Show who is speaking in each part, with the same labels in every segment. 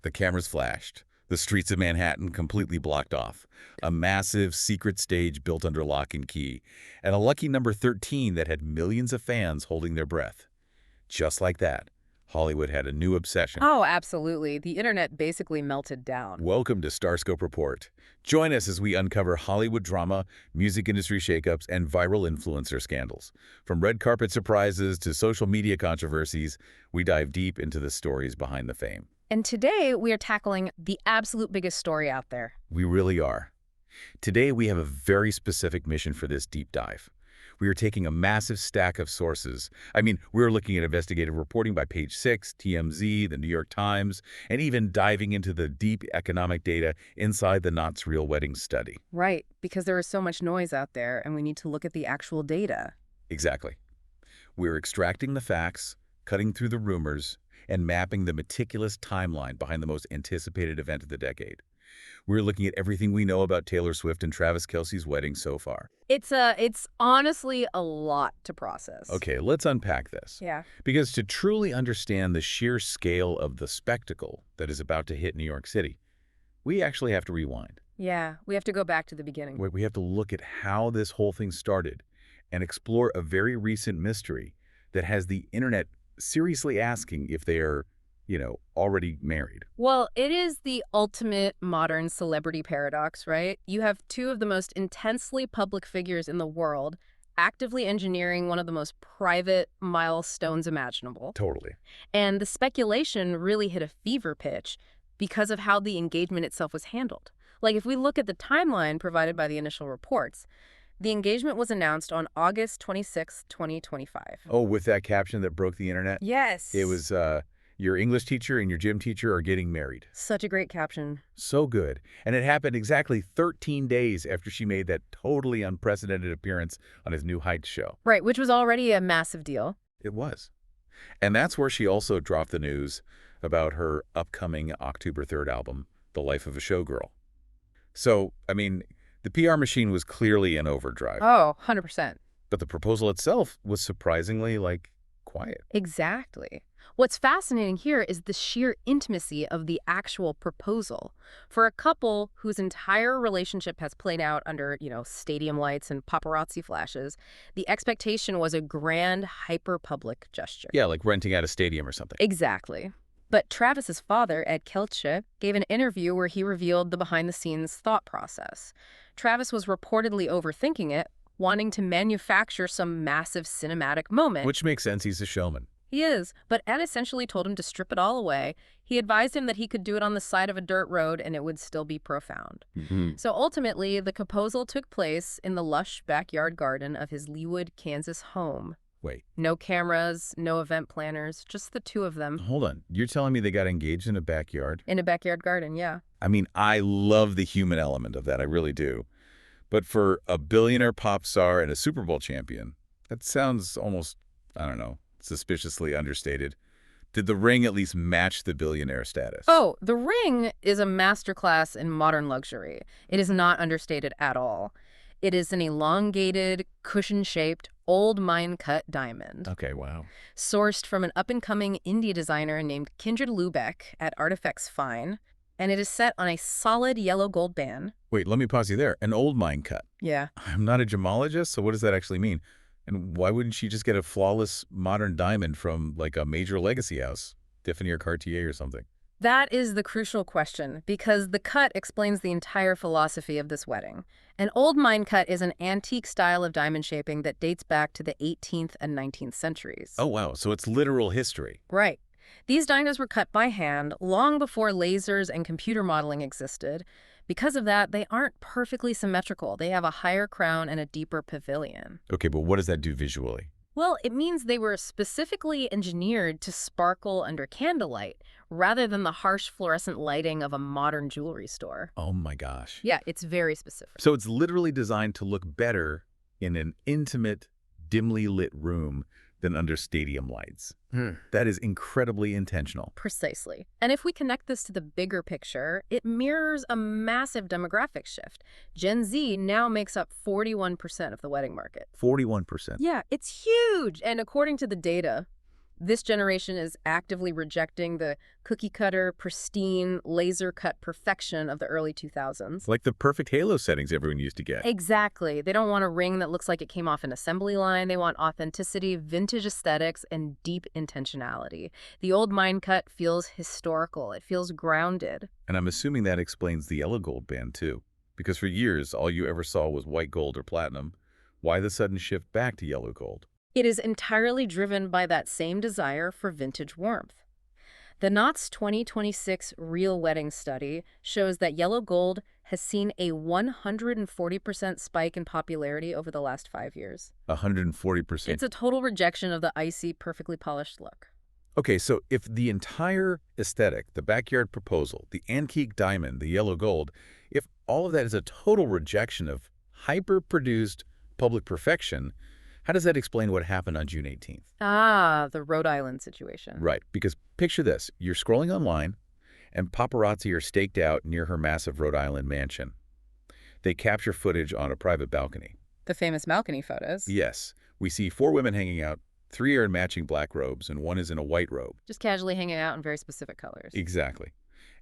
Speaker 1: The cameras flashed. The streets of Manhattan completely blocked off. A massive secret stage built under lock and key. And a lucky number 13 that had millions of fans holding their breath. Just like that, Hollywood had a new obsession.
Speaker 2: Oh, absolutely. The internet basically melted down.
Speaker 1: Welcome to Starscope Report. Join us as we uncover Hollywood drama, music industry shakeups, and viral influencer scandals. From red carpet surprises to social media controversies, we dive deep into the stories behind the fame.
Speaker 2: And today we are tackling the absolute biggest story out there.
Speaker 1: We really are. Today we have a very specific mission for this deep dive. We are taking a massive stack of sources. We're looking at investigative reporting by Page 6, TMZ, the New York Times, and even diving into the deep economic data inside the Knott's Real Wedding study.
Speaker 2: Right, because there is so much noise out there and we need to look at the actual data.
Speaker 1: Exactly. We're extracting the facts, cutting through the rumors, and mapping the meticulous timeline behind the most anticipated event of the decade. We're looking at everything we know about Taylor Swift and Travis Kelce's wedding so far.
Speaker 2: It's honestly a lot to process.
Speaker 1: Okay, let's unpack this.
Speaker 2: Yeah.
Speaker 1: Because to truly understand the sheer scale of the spectacle that is about to hit New York City, we actually have to rewind.
Speaker 2: Yeah, we have to go back to the beginning.
Speaker 1: We have to look at how this whole thing started and explore a very recent mystery that has the internet seriously asking if they are, already married.
Speaker 2: Well, it is the ultimate modern celebrity paradox, right? You have two of the most intensely public figures in the world actively engineering one of the most private milestones imaginable.
Speaker 1: Totally.
Speaker 2: And the speculation really hit a fever pitch because of how the engagement itself was handled. Like, if we look at the timeline provided by the initial reports, the engagement was announced on August 26, 2025.
Speaker 1: Oh, with that caption that broke the internet?
Speaker 2: Yes.
Speaker 1: It was, your English teacher and your gym teacher are getting married.
Speaker 2: Such a great caption.
Speaker 1: So good. And it happened exactly 13 days after she made that totally unprecedented appearance on his New Heights show.
Speaker 2: Right, which was already a massive deal.
Speaker 1: It was. And that's where she also dropped the news about her upcoming October 3rd album, The Life of a Showgirl. So, the PR machine was clearly in overdrive.
Speaker 2: Oh, 100%.
Speaker 1: But the proposal itself was surprisingly, quiet.
Speaker 2: Exactly. What's fascinating here is the sheer intimacy of the actual proposal. For a couple whose entire relationship has played out under, stadium lights and paparazzi flashes, the expectation was a grand, hyper-public gesture.
Speaker 1: Yeah, like renting out a stadium or something.
Speaker 2: Exactly. But Travis's father, Ed Kelce, gave an interview where he revealed the behind-the-scenes thought process. Travis was reportedly overthinking it, wanting to manufacture some massive cinematic moment.
Speaker 1: Which makes sense, he's a showman.
Speaker 2: He is, but Ed essentially told him to strip it all away. He advised him that he could do it on the side of a dirt road and it would still be profound. So ultimately, the proposal took place in the lush backyard garden of his Leawood, Kansas home.
Speaker 1: Wait.
Speaker 2: No cameras, no event planners, just the two of them.
Speaker 1: Hold on. You're telling me they got engaged in a backyard?
Speaker 2: In a backyard garden, yeah.
Speaker 1: I love the human element of that. I really do. But for a billionaire pop star and a Super Bowl champion, that sounds almost, suspiciously understated. Did the ring at least match the billionaire status?
Speaker 2: Oh, the ring is a masterclass in modern luxury. It is not understated at all. It is an elongated, cushion-shaped, old mine-cut diamond.
Speaker 1: Okay, wow.
Speaker 2: Sourced from an up-and-coming indie designer named Kindred Lubeck at Artifacts Fine, and it is set on a solid yellow gold band.
Speaker 1: Wait, let me pause you there. An old mine cut.
Speaker 2: Yeah.
Speaker 1: I'm not a gemologist, so what does that actually mean? And why wouldn't she just get a flawless modern diamond from, a major legacy house, Tiffany or Cartier or something?
Speaker 2: That is the crucial question, because the cut explains the entire philosophy of this wedding. An old mine cut is an antique style of diamond shaping that dates back to the 18th and 19th centuries.
Speaker 1: Oh, wow. So it's literal history.
Speaker 2: Right. These diamonds were cut by hand long before lasers and computer modeling existed. Because of that, they aren't perfectly symmetrical. They have a higher crown and a deeper pavilion.
Speaker 1: Okay, but what does that do visually?
Speaker 2: Well, it means they were specifically engineered to sparkle under candlelight rather than the harsh fluorescent lighting of a modern jewelry store.
Speaker 1: Oh my gosh.
Speaker 2: Yeah, it's very specific.
Speaker 1: So it's literally designed to look better in an intimate, dimly lit room than under stadium lights. That is incredibly intentional.
Speaker 2: Precisely. And if we connect this to the bigger picture, it mirrors a massive demographic shift. Gen Z now makes up 41% of the wedding market.
Speaker 1: 41%.
Speaker 2: Yeah, it's huge. And according to the data, This generation is actively rejecting the cookie-cutter, pristine, laser-cut perfection of the early 2000s.
Speaker 1: Like the perfect halo settings everyone used to get.
Speaker 2: Exactly. They don't want a ring that looks like it came off an assembly line. They want authenticity, vintage aesthetics, and deep intentionality. The old mine cut feels historical. It feels grounded.
Speaker 1: And I'm assuming that explains the yellow gold band, too. Because for years, all you ever saw was white gold or platinum. Why the sudden shift back to yellow gold?
Speaker 2: It is entirely driven by that same desire for vintage warmth. The Knott's 2026 Real Wedding Study shows that yellow gold has seen a 140% spike in popularity over the last 5 years.
Speaker 1: 140%.
Speaker 2: It's a total rejection of the icy, perfectly polished look.
Speaker 1: Okay, so if the entire aesthetic, the backyard proposal, the antique diamond, the yellow gold, if all of that is a total rejection of hyper-produced public perfection, how does that explain what happened on June 18th?
Speaker 2: Ah, the Rhode Island situation.
Speaker 1: Right, because picture this. You're scrolling online, and paparazzi are staked out near her massive Rhode Island mansion. They capture footage on a private balcony.
Speaker 2: The famous balcony photos.
Speaker 1: Yes, we see 4 women hanging out. 3 are in matching black robes, and 1 is in a white robe.
Speaker 2: Just casually hanging out in very specific colors.
Speaker 1: Exactly.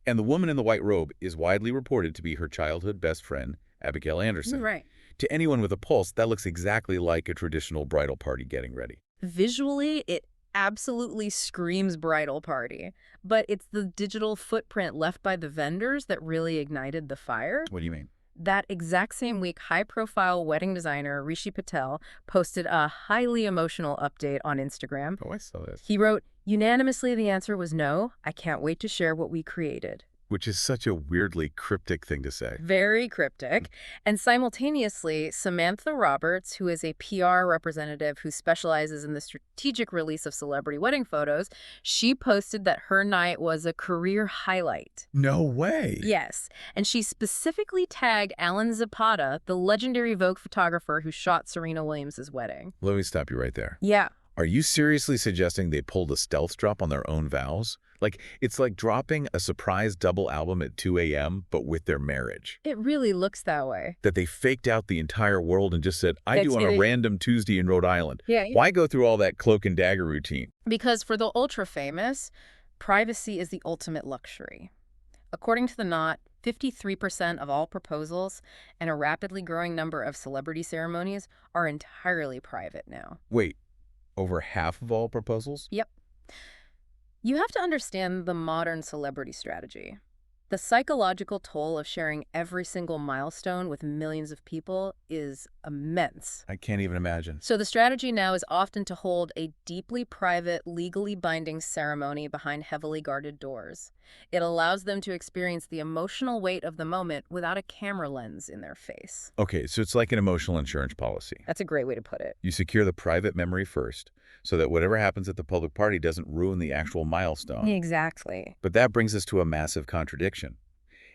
Speaker 1: And the woman in the white robe is widely reported to be her childhood best friend, Abigail Anderson.
Speaker 2: Right.
Speaker 1: To anyone with a pulse, that looks exactly like a traditional bridal party getting ready.
Speaker 2: Visually, it absolutely screams bridal party, but it's the digital footprint left by the vendors that really ignited the fire.
Speaker 1: What do you mean?
Speaker 2: That exact same week, high-profile wedding designer Rishi Patel posted a highly emotional update on Instagram.
Speaker 1: Oh, I saw this.
Speaker 2: He wrote, "Unanimously, the answer was no. I can't wait to share what we created."
Speaker 1: Which is such a weirdly cryptic thing to say.
Speaker 2: Very cryptic. And simultaneously, Samantha Roberts, who is a PR representative who specializes in the strategic release of celebrity wedding photos, she posted that her night was a career highlight.
Speaker 1: No way.
Speaker 2: Yes. And she specifically tagged Alan Zapata, the legendary Vogue photographer who shot Serena Williams' wedding.
Speaker 1: Let me stop you right there.
Speaker 2: Yeah.
Speaker 1: Are you seriously suggesting they pulled a stealth drop on their own vows? It's like dropping a surprise double album at 2 a.m., but with their marriage.
Speaker 2: It really looks that way.
Speaker 1: That they faked out the entire world and just said, I do on a random Tuesday in Rhode Island.
Speaker 2: Yeah.
Speaker 1: Why go through all that cloak and dagger routine?
Speaker 2: Because for the ultra-famous, privacy is the ultimate luxury. According to the Knot, 53% of all proposals and a rapidly growing number of celebrity ceremonies are entirely private now.
Speaker 1: Wait, over half of all proposals?
Speaker 2: Yep. You have to understand the modern celebrity strategy. The psychological toll of sharing every single milestone with millions of people is immense.
Speaker 1: I can't even imagine.
Speaker 2: So the strategy now is often to hold a deeply private, legally binding ceremony behind heavily guarded doors. It allows them to experience the emotional weight of the moment without a camera lens in their face.
Speaker 1: Okay, so it's like an emotional insurance policy.
Speaker 2: That's a great way to put it.
Speaker 1: You secure the private memory first, so that whatever happens at the public party doesn't ruin the actual milestone.
Speaker 2: Exactly.
Speaker 1: But that brings us to a massive contradiction.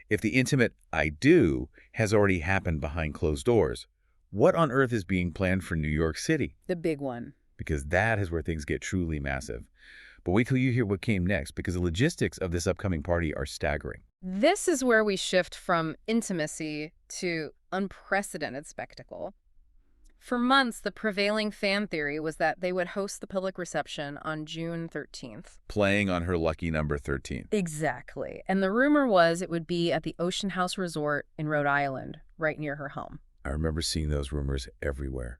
Speaker 1: If the intimate I do has already happened behind closed doors, what on earth is being planned for New York City?
Speaker 2: The big one.
Speaker 1: Because that is where things get truly massive. But wait till you hear what came next, because the logistics of this upcoming party are staggering.
Speaker 2: This is where we shift from intimacy to unprecedented spectacle. For months, the prevailing fan theory was that they would host the public reception on June 13th.
Speaker 1: Playing on her lucky number 13.
Speaker 2: Exactly. And the rumor was it would be at the Ocean House Resort in Rhode Island, right near her home.
Speaker 1: I remember seeing those rumors everywhere.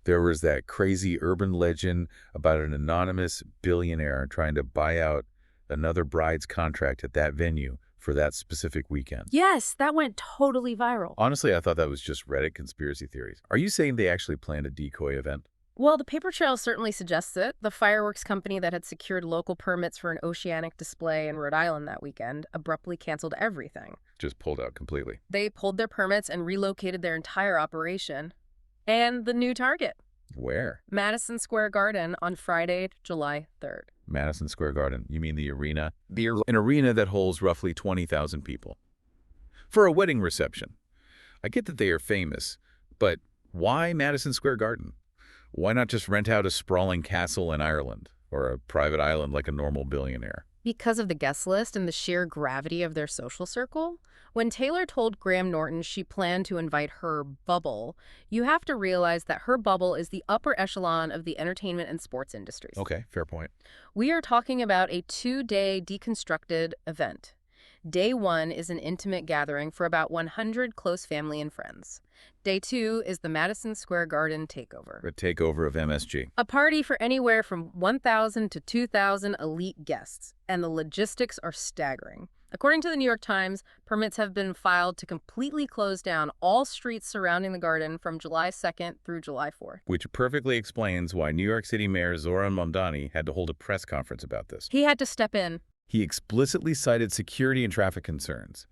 Speaker 1: There was that crazy urban legend about an anonymous billionaire trying to buy out another bride's contract at that venue for that specific weekend.
Speaker 2: Yes, that went totally viral.
Speaker 1: Honestly, I thought that was just Reddit conspiracy theories. Are you saying they actually planned a decoy event?
Speaker 2: Well, the paper trail certainly suggests it. The fireworks company that had secured local permits for an oceanic display in Rhode Island that weekend abruptly canceled everything.
Speaker 1: Just pulled out completely.
Speaker 2: They pulled their permits and relocated their entire operation. And the new target.
Speaker 1: Where?
Speaker 2: Madison Square Garden on Friday, July 3rd.
Speaker 1: Madison Square Garden. You mean the arena? An arena that holds roughly 20,000 people. For a wedding reception. I get that they are famous, but why Madison Square Garden? Why not just rent out a sprawling castle in Ireland or a private island like a normal billionaire?
Speaker 2: Because of the guest list and the sheer gravity of their social circle, when Taylor told Graham Norton she planned to invite her bubble, you have to realize that her bubble is the upper echelon of the entertainment and sports industries.
Speaker 1: Okay, fair point.
Speaker 2: We are talking about a 2-day deconstructed event. Day 1 is an intimate gathering for about 100 close family and friends. Day 2 is the Madison Square Garden takeover.
Speaker 1: A takeover of MSG.
Speaker 2: A party for anywhere from 1,000 to 2,000 elite guests, and the logistics are staggering. According to the New York Times, permits have been filed to completely close down all streets surrounding the garden from July 2nd through July 4th.
Speaker 1: Which perfectly explains why New York City Mayor Zoran Mondani had to hold a press conference about this.
Speaker 2: He had to step in.
Speaker 1: He explicitly cited security and traffic concerns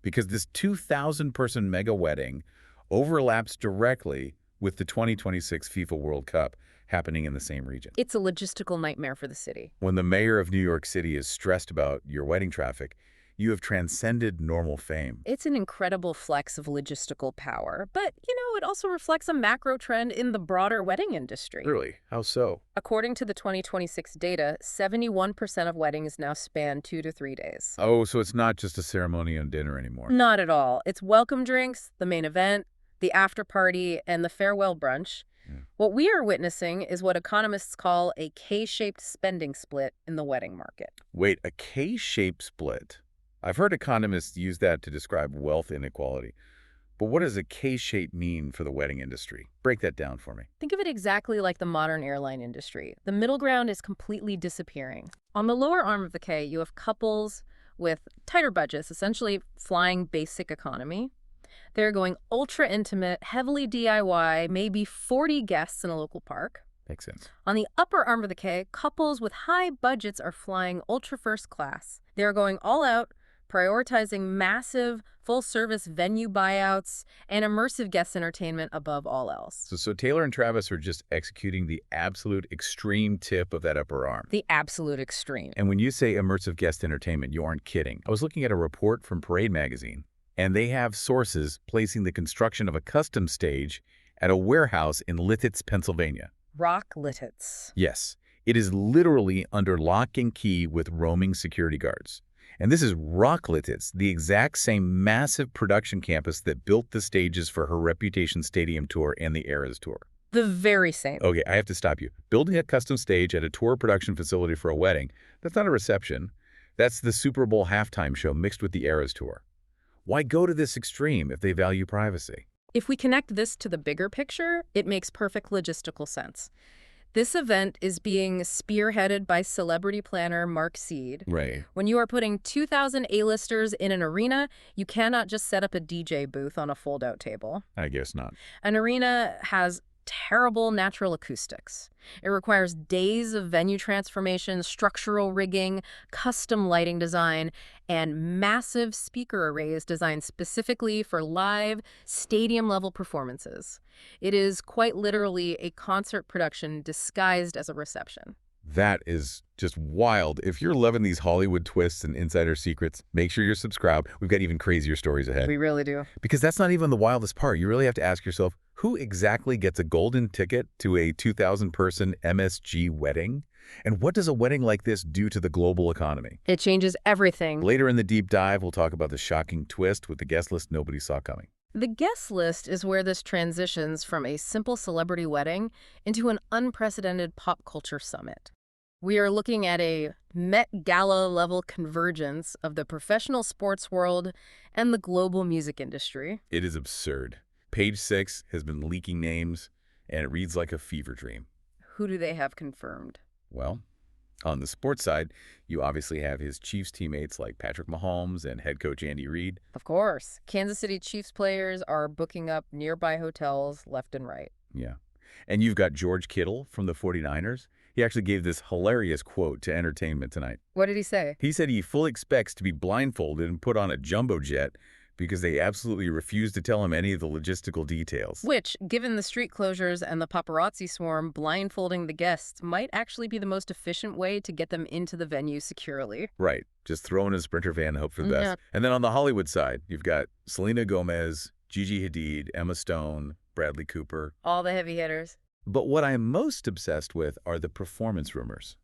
Speaker 1: because this 2,000-person mega wedding overlaps directly with the 2026 FIFA World Cup happening in the same region.
Speaker 2: It's a logistical nightmare for the city.
Speaker 1: When the mayor of New York City is stressed about your wedding traffic, you have transcended normal fame.
Speaker 2: It's an incredible flex of logistical power, but, it also reflects a macro trend in the broader wedding industry.
Speaker 1: Really? How so?
Speaker 2: According to the 2026 data, 71% of weddings now span 2 to 3 days.
Speaker 1: Oh, so it's not just a ceremony and dinner anymore.
Speaker 2: Not at all. It's welcome drinks, the main event, the after party, and the farewell brunch.
Speaker 1: Yeah.
Speaker 2: What we are witnessing is what economists call a K-shaped spending split in the wedding market.
Speaker 1: Wait, a K-shaped split? I've heard economists use that to describe wealth inequality. But what does a K-shape mean for the wedding industry? Break that down for me.
Speaker 2: Think of it exactly like the modern airline industry. The middle ground is completely disappearing. On the lower arm of the K, you have couples with tighter budgets, essentially flying basic economy. They're going ultra intimate, heavily DIY, maybe 40 guests in a local park.
Speaker 1: Makes sense.
Speaker 2: On the upper arm of the K, couples with high budgets are flying ultra first class. They're going all out, prioritizing massive, full-service venue buyouts and immersive guest entertainment above all else.
Speaker 1: So Taylor and Travis are just executing the absolute extreme tip of that upper arm.
Speaker 2: The absolute extreme.
Speaker 1: And when you say immersive guest entertainment, you aren't kidding. I was looking at a report from Parade magazine, and they have sources placing the construction of a custom stage at a warehouse in Lititz, Pennsylvania.
Speaker 2: Rock Lititz.
Speaker 1: Yes, it is literally under lock and key with roaming security guards. And this is Rock Lititz, the exact same massive production campus that built the stages for her Reputation Stadium tour and the Eras tour.
Speaker 2: The very same.
Speaker 1: Okay, I have to stop you. Building a custom stage at a tour production facility for a wedding, that's not a reception. That's the Super Bowl halftime show mixed with the Eras tour. Why go to this extreme if they value privacy?
Speaker 2: If we connect this to the bigger picture, it makes perfect logistical sense. This event is being spearheaded by celebrity planner Mark Seed.
Speaker 1: Right.
Speaker 2: When you are putting 2,000 A-listers in an arena, you cannot just set up a DJ booth on a fold-out table.
Speaker 1: I guess not.
Speaker 2: An arena has terrible natural acoustics. It requires days of venue transformation, structural rigging, custom lighting design, and massive speaker arrays designed specifically for live, stadium-level performances. It is quite literally a concert production disguised as a reception.
Speaker 1: That is just wild. If you're loving these Hollywood twists and insider secrets, make sure you're subscribed. We've got even crazier stories ahead.
Speaker 2: We really do.
Speaker 1: Because that's not even the wildest part. You really have to ask yourself, who exactly gets a golden ticket to a 2,000-person MSG wedding? And what does a wedding like this do to the global economy?
Speaker 2: It changes everything.
Speaker 1: Later in the deep dive, we'll talk about the shocking twist with the guest list nobody saw coming.
Speaker 2: The guest list is where this transitions from a simple celebrity wedding into an unprecedented pop culture summit. We are looking at a Met Gala level convergence of the professional sports world and the global music industry.
Speaker 1: It is absurd. Page 6 has been leaking names, and it reads like a fever dream.
Speaker 2: Who do they have confirmed?
Speaker 1: Well, on the sports side, you obviously have his Chiefs teammates like Patrick Mahomes and head coach Andy Reid.
Speaker 2: Of course. Kansas City Chiefs players are booking up nearby hotels left and right.
Speaker 1: Yeah. And you've got George Kittle from the 49ers. He actually gave this hilarious quote to Entertainment Tonight.
Speaker 2: What did he say?
Speaker 1: He said he fully expects to be blindfolded and put on a jumbo jet because they absolutely refuse to tell him any of the logistical details.
Speaker 2: Which, given the street closures and the paparazzi swarm, blindfolding the guests might actually be the most efficient way to get them into the venue securely.
Speaker 1: Right. Just throw in a Sprinter van and hope for the best.
Speaker 2: Yeah.
Speaker 1: And then on the Hollywood side, you've got Selena Gomez, Gigi Hadid, Emma Stone, Bradley Cooper.
Speaker 2: All the heavy hitters.
Speaker 1: But what I'm most obsessed with are the performance rumors.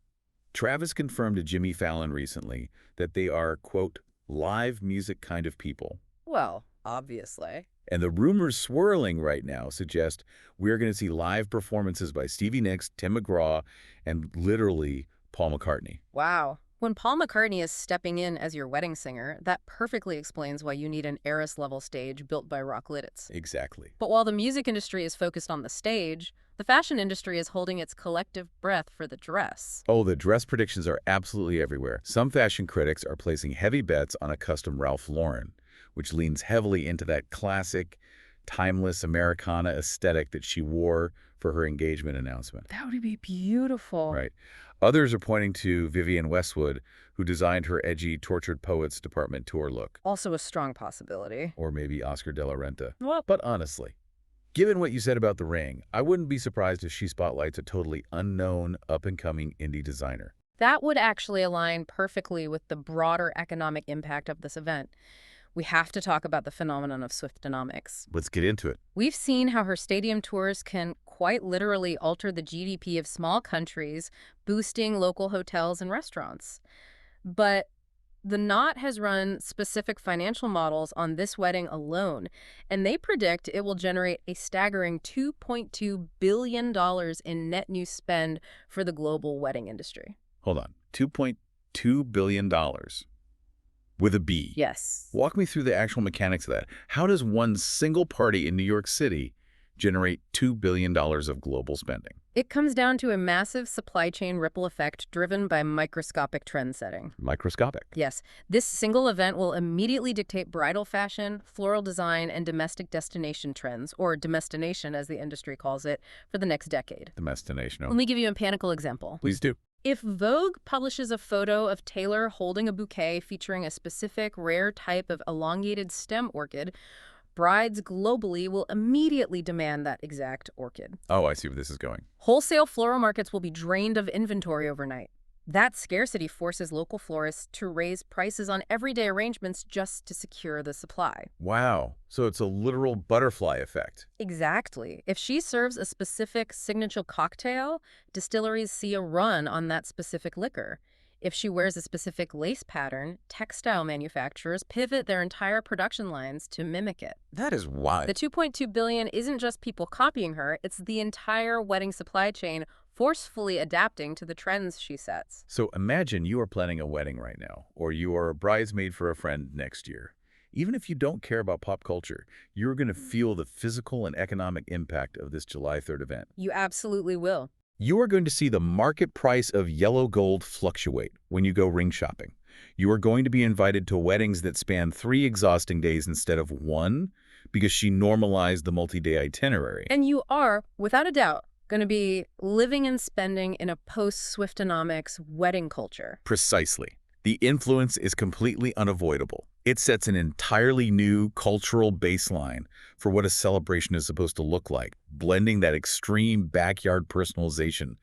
Speaker 1: Travis confirmed to Jimmy Fallon recently that they are, quote, live music kind of people.
Speaker 2: Well, obviously.
Speaker 1: And the rumors swirling right now suggest we're going to see live performances by Stevie Nicks, Tim McGraw, and literally Paul McCartney.
Speaker 2: Wow. When Paul McCartney is stepping in as your wedding singer, that perfectly explains why you need an Eris-level stage built by Rocklidditz.
Speaker 1: Exactly.
Speaker 2: But while the music industry is focused on the stage, the fashion industry is holding its collective breath for the dress.
Speaker 1: Oh, the dress predictions are absolutely everywhere. Some fashion critics are placing heavy bets on a custom Ralph Lauren, which leans heavily into that classic, timeless Americana aesthetic that she wore for her engagement announcement.
Speaker 2: That would be beautiful.
Speaker 1: Right. Others are pointing to Vivienne Westwood, who designed her edgy Tortured Poets department tour look.
Speaker 2: Also a strong possibility.
Speaker 1: Or maybe Oscar de la Renta.
Speaker 2: Well,
Speaker 1: But honestly, given what you said about the ring, I wouldn't be surprised if she spotlights a totally unknown, up-and-coming indie designer.
Speaker 2: that would actually align perfectly with the broader economic impact of this event. We have to talk about the phenomenon of Swiftnomics.
Speaker 1: Let's get into it.
Speaker 2: We've seen how her stadium tours can quite literally alter the GDP of small countries, boosting local hotels and restaurants. But the Knot has run specific financial models on this wedding alone, and they predict it will generate a staggering $2.2 billion in net new spend for the global wedding industry.
Speaker 1: Hold on. $2.2 billion. With a B.
Speaker 2: Yes.
Speaker 1: Walk me through the actual mechanics of that. How does one single party in New York City generate $2 billion of global spending?
Speaker 2: It comes down to a massive supply chain ripple effect driven by microscopic trend setting.
Speaker 1: Microscopic.
Speaker 2: Yes, this single event will immediately dictate bridal fashion, floral design, and domestic destination trends, or domestination as the industry calls it, for the next decade.
Speaker 1: Domestination.
Speaker 2: Let me give you a mechanical example.
Speaker 1: Please do.
Speaker 2: If Vogue publishes a photo of Taylor holding a bouquet featuring a specific rare type of elongated stem orchid, brides globally will immediately demand that exact orchid.
Speaker 1: Oh, I see where this is going.
Speaker 2: Wholesale floral markets will be drained of inventory overnight. That scarcity forces local florists to raise prices on everyday arrangements just to secure the supply.
Speaker 1: Wow. So it's a literal butterfly effect.
Speaker 2: Exactly. If she serves a specific signature cocktail, distilleries see a run on that specific liquor. If she wears a specific lace pattern, textile manufacturers pivot their entire production lines to mimic it.
Speaker 1: That is wild.
Speaker 2: The $2.2 billion isn't just people copying her, it's the entire wedding supply chain forcefully adapting to the trends she sets.
Speaker 1: So imagine you are planning a wedding right now, or you are a bridesmaid for a friend next year. Even if you don't care about pop culture, you're going to feel the physical and economic impact of this July 3rd event.
Speaker 2: You absolutely will.
Speaker 1: You are going to see the market price of yellow gold fluctuate when you go ring shopping. You are going to be invited to weddings that span 3 exhausting days instead of 1 because she normalized the multi-day itinerary.
Speaker 2: And you are, without a doubt, going to be living and spending in a post-Swiftnomics wedding culture.
Speaker 1: Precisely. The influence is completely unavoidable. It sets an entirely new cultural baseline for what a celebration is supposed to look like, blending that extreme backyard personalization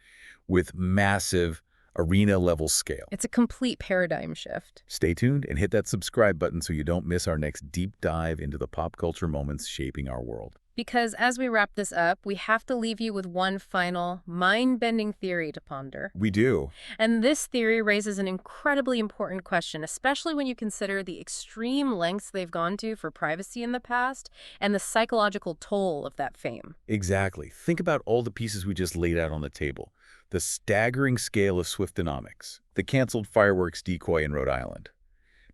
Speaker 1: with massive arena-level scale.
Speaker 2: It's a complete paradigm shift.
Speaker 1: Stay tuned and hit that subscribe button so you don't miss our next deep dive into the pop culture moments shaping our world.
Speaker 2: Because as we wrap this up, we have to leave you with one final, mind-bending theory to ponder.
Speaker 1: We do.
Speaker 2: And this theory raises an incredibly important question, especially when you consider the extreme lengths they've gone to for privacy in the past and the psychological toll of that fame.
Speaker 1: Exactly. Think about all the pieces we just laid out on the table. The staggering scale of Swiftnomics, the canceled fireworks decoy in Rhode Island,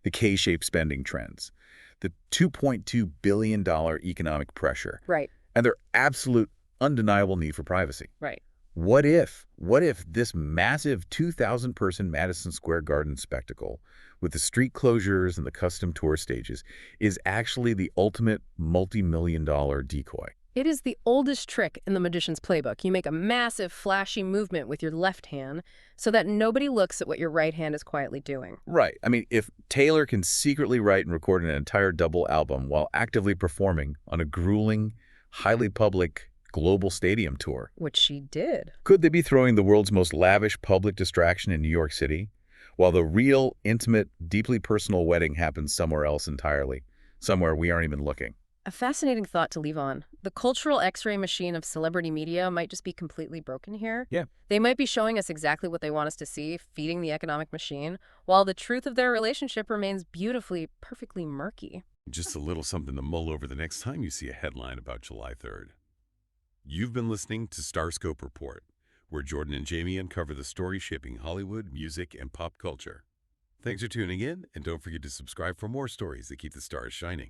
Speaker 1: the K-shaped spending trends, the $2.2 billion economic pressure,
Speaker 2: Right.
Speaker 1: and their absolute undeniable need for privacy.
Speaker 2: Right.
Speaker 1: What if this massive 2,000-person Madison Square Garden spectacle with the street closures and the custom tour stages is actually the ultimate multi-million-dollar decoy?
Speaker 2: It is the oldest trick in the magician's playbook. You make a massive, flashy movement with your left hand so that nobody looks at what your right hand is quietly doing.
Speaker 1: Right. I mean, if Taylor can secretly write and record an entire double album while actively performing on a grueling, highly public global stadium tour.
Speaker 2: Which she did.
Speaker 1: Could they be throwing the world's most lavish public distraction in New York City, while the real, intimate, deeply personal wedding happens somewhere else entirely, somewhere we aren't even looking?
Speaker 2: A fascinating thought to leave on. The cultural x-ray machine of celebrity media might just be completely broken here.
Speaker 1: Yeah.
Speaker 2: They might be showing us exactly what they want us to see, feeding the economic machine, while the truth of their relationship remains beautifully, perfectly murky.
Speaker 1: Just a little something to mull over the next time you see a headline about July 3rd. You've been listening to Starscope Report, where Jordan and Jamie uncover the story shaping Hollywood, music, and pop culture. Thanks for tuning in, and don't forget to subscribe for more stories that keep the stars shining.